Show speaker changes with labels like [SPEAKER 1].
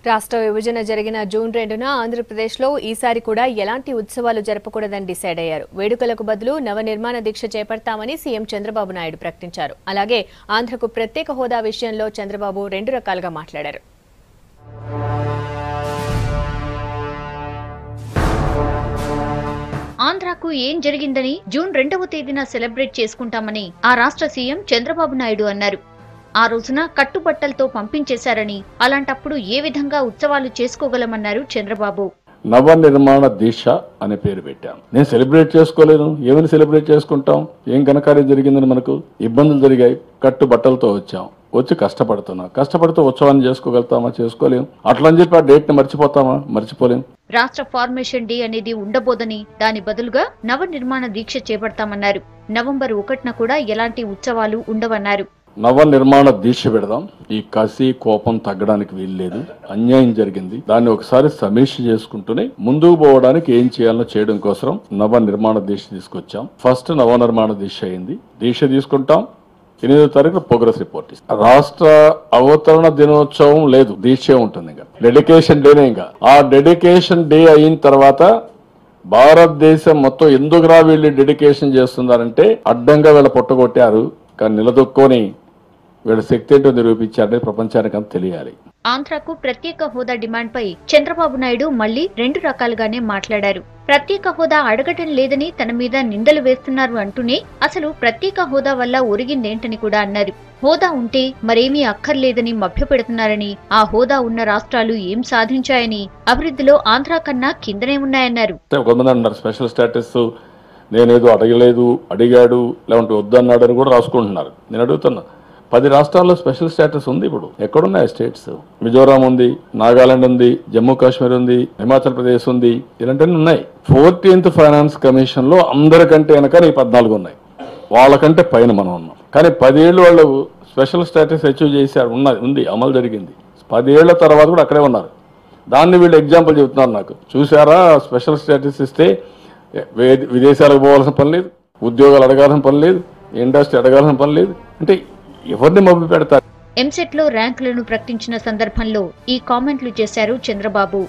[SPEAKER 1] రాష్ట్ర విభజన జరిగిన జూన్ 2న ఆంధ్రప్రదేశ్లో ఈసారి కూడా ఎలాంటి ఉత్సవాలు జరపకూడదని డిసైడ్ అయ్యారు. వేడుకలకు బదులు నవనిర్మాణ దీక్ష చేపడతామని సీఎం చంద్రబాబు నాయుడు ప్రకటించారు. అలాగే ఆంధ్రకు ప్రత్యేక హోదా విషయంలో చంద్రబాబు రెండు రకాలుగా మాట్లాడారు.
[SPEAKER 2] ఆంధ్రాకు ఏం జరిగిందని జూన్ 2వ తేదీన సెలబ్రేట్ చేసుకుంటామని ఆ రాష్ట్ర సీఎం చంద్రబాబు నాయుడు అన్నారు. ఆ రోజున కట్టుబట్టలతో పంపించేశారని, అలాంటప్పుడు ఏ విధంగా ఉత్సవాలు చేసుకోగలమన్నారు చంద్రబాబు.
[SPEAKER 3] నవ నిర్మాణ దీక్ష అనే పేరు పెట్టాం. నేను సెలబ్రేట్ చేసుకోలేను. ఏమని సెలబ్రేట్ చేసుకుంటాం? ఏం ఘనకార్యం జరిగిందని మనకు ఇబ్బందులు జరిగాయి. కట్టుబట్టలతో వచ్చాం. వచ్చి కష్టపడుతూ ఉత్సవాన్ని చేసుకోగలుగుతామా? చేసుకోలేము. అట్లని చెప్పి ఆ డేట్ ని మర్చిపోతామా? మర్చిపోలేం.
[SPEAKER 2] రాష్ట్ర ఫార్మేషన్ డే అనేది ఉండబోదని, దాని బదులుగా నవ నిర్మాణ దీక్ష చేపడతామన్నారు. నవంబర్ 1న కూడా ఎలాంటి ఉత్సవాలు ఉండవన్నారు.
[SPEAKER 3] నవ నిర్మాణ దీక్ష పెడదాం. ఈ కసి కోపం తగ్గడానికి వీల్లేదు. అన్యాయం జరిగింది. దాన్ని ఒకసారి సమీక్ష చేసుకుంటూనే ముందుకు పోవడానికి ఏం చేయాలో చేయడం కోసం నవ నిర్మాణ దీక్ష తీసుకొచ్చాం. ఫస్ట్ నవ నిర్మాణ దీక్ష అయింది. దీక్ష తీసుకుంటాం. 8వ తారీఖు ప్రోగ్రెస్ రిపోర్ట్ ఇస్తాం. రాష్ట్ర అవతరణ దినోత్సవం లేదు, దీక్షే ఉంటుంది. ఇంకా డెడికేషన్ డేనే. ఇంకా ఆ డెడికేషన్ డే అయిన తర్వాత భారతదేశం మొత్తం ఎందుకురా వీళ్ళు డెడికేషన్ చేస్తున్నారంటే అడ్డంగా వీళ్ళ పొట్టగొట్టారు, కానీ నిలదొక్కొని వీళ్ళ శక్తి ఏంటో నిరూపించారని ప్రపంచానికి అంత తెలియాలి.
[SPEAKER 2] ఆంధ్రాకు ప్రత్యేక హోదా డిమాండ్ పై చంద్రబాబు నాయుడు మళ్లీ రెండు రకాలుగానే మాట్లాడారు. ప్రత్యేక హోదా అడగటం లేదని తన మీద నిందలు వేస్తున్నారు అంటూనే అసలు ప్రత్యేక హోదా వల్ల ఒరిగిందేంటని కూడా అన్నారు. హోదా ఉంటే మరేమీ అక్కర్లేదని మభ్యపెడుతున్నారని, ఆ హోదా ఉన్న రాష్ట్రాలు ఏం సాధించాయని, అభివృద్ధిలో ఆంధ్రా కన్నా కిందనే ఉన్నాయన్నారు.
[SPEAKER 3] స్పెషల్ స్టేటస్ నేనేదో అడగలేదు, అడిగాడు, లేదంటే వద్దన్నాడు అని కూడా రాసుకుంటున్నారు. నేను అడుగుతున్నా, 10 రాష్ట్రాల్లో స్పెషల్ స్టేటస్ ఉంది. ఇప్పుడు ఎక్కడున్నాయి స్టేట్స్? మిజోరాం ఉంది, నాగాలాండ్ ఉంది, జమ్మూ కాశ్మీర్ ఉంది, హిమాచల్ ప్రదేశ్ ఉంది, ఇలాంటివన్నీ ఉన్నాయి. 14th ఫైనాన్స్ కమిషన్ లో అందరికంటే వెనక ఈ 14 ఉన్నాయి. వాళ్ళకంటే పైన మనం ఉన్నాం. కానీ 10 ఏళ్ళు వాళ్ళు స్పెషల్ స్టేటస్ అచీవ్ చేశారు, ఉంది, అమలు జరిగింది. 10 ఏళ్ల తర్వాత కూడా అక్కడే ఉన్నారు. దాన్ని వీళ్ళు ఎగ్జాంపుల్ చెబుతున్నారు నాకు. చూసారా, స్పెషల్ స్టేటస్ ఇస్తే విదేశాలకు పోవాల్సిన పని లేదు, ఉద్యోగాలు అడగాల్సిన పని లేదు, ఇండస్ట్రీ అడగాల్సిన పని లేదు. అంటే ఎవరిని మభ్య పెడతారు?
[SPEAKER 2] ఎంసెట్ లో ర్యాంకులను ప్రకటించిన సందర్భంలో ఈ కామెంట్లు చేశారు చంద్రబాబు.